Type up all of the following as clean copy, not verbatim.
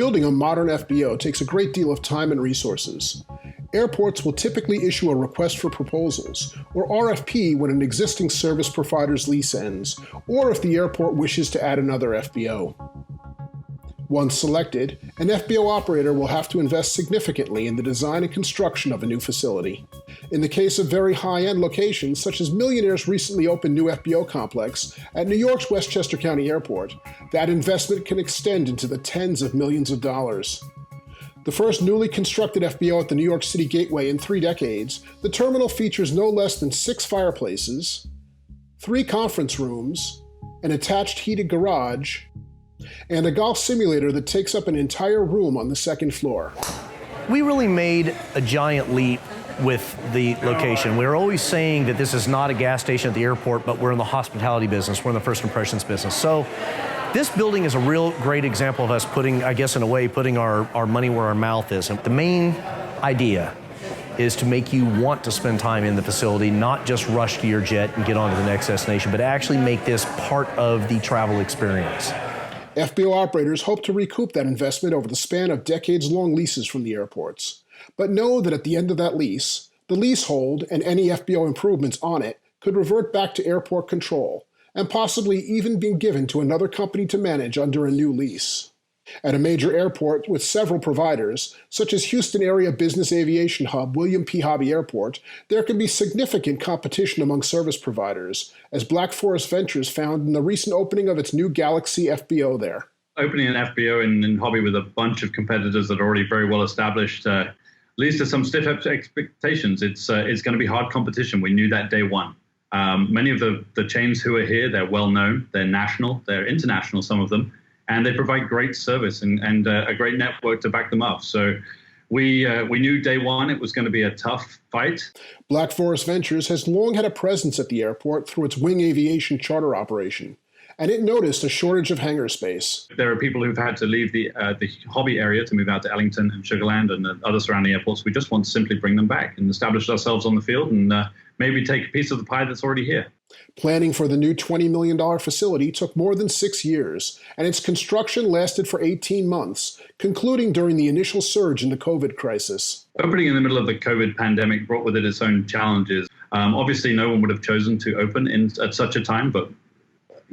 Building a modern FBO takes a great deal of time and resources. Airports will typically issue a request for proposals, or RFP, when an existing service provider's lease ends, or if the airport wishes to add another FBO. Once selected, an FBO operator will have to invest significantly in the design and construction of a new facility. In the case of very high-end locations, such as Millionaire's recently opened new FBO complex at New York's Westchester County Airport, that investment can extend into the tens of millions of dollars. The first newly constructed FBO at the New York City Gateway in 3 decades, the terminal features no less than 6 fireplaces, 3 conference rooms, an attached heated garage, and a golf simulator that takes up an entire room on the 2nd floor. We really made a giant leap with the location. We're always saying that this is not a gas station at the airport, but we're in the hospitality business, we're in the first impressions business. So this building is a real great example of us putting, I guess in a way, putting our money where our mouth is. And the main idea is to make you want to spend time in the facility, not just rush to your jet and get on to the next destination, but actually make this part of the travel experience. FBO operators hope to recoup that investment over the span of decades-long leases from the airports. But know that at the end of that lease, the leasehold and any FBO improvements on it could revert back to airport control, and possibly even be given to another company to manage under a new lease. At a major airport with several providers, such as Houston area business aviation hub William P. Hobby Airport, there can be significant competition among service providers, as Black Forest Ventures found in the recent opening of its new Galaxy FBO there. Opening an FBO in Hobby with a bunch of competitors that are already very well established leads to some stiff expectations. It's going to be hard competition. We knew that day one. Many of the chains who are here, they're well known, they're national, they're international, some of them, and they provide great service and a great network to back them up. So we knew day one it was going to be a tough fight. Black Forest Ventures has long had a presence at the airport through its wing aviation charter operation, and it noticed a shortage of hangar space. There are people who've had to leave the Hobby area to move out to Ellington and Sugar Land and the other surrounding airports. We just want to simply bring them back and establish ourselves on the field and maybe take a piece of the pie that's already here. Planning for the new $20 million facility took more than 6 years, and its construction lasted for 18 months, concluding during the initial surge in the COVID crisis. Opening in the middle of the COVID pandemic brought with it its own challenges. Obviously, no one would have chosen to open at such a time, but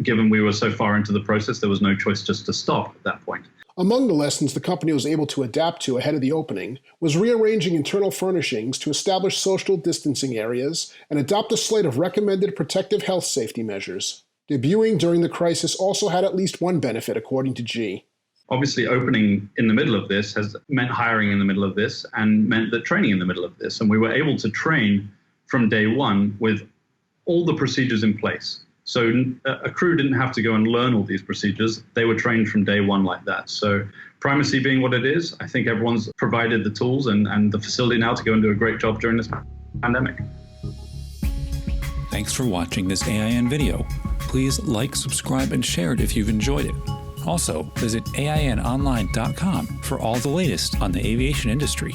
given we were so far into the process, there was no choice just to stop at that point. Among the lessons the company was able to adapt to ahead of the opening was rearranging internal furnishings to establish social distancing areas and adopt a slate of recommended protective health safety measures. Debuting during the crisis also had at least one benefit, according to G. Obviously, opening in the middle of this has meant hiring in the middle of this and meant that training in the middle of this. And we were able to train from day one with all the procedures in place. So a crew didn't have to go and learn all these procedures. They were trained from day one like that. So primacy being what it is, I think everyone's provided the tools and the facility now to go and do a great job during this pandemic. Thanks for watching this AIN video. Please like, subscribe, and share it if you've enjoyed it. Also, visit AINonline.com for all the latest on the aviation industry.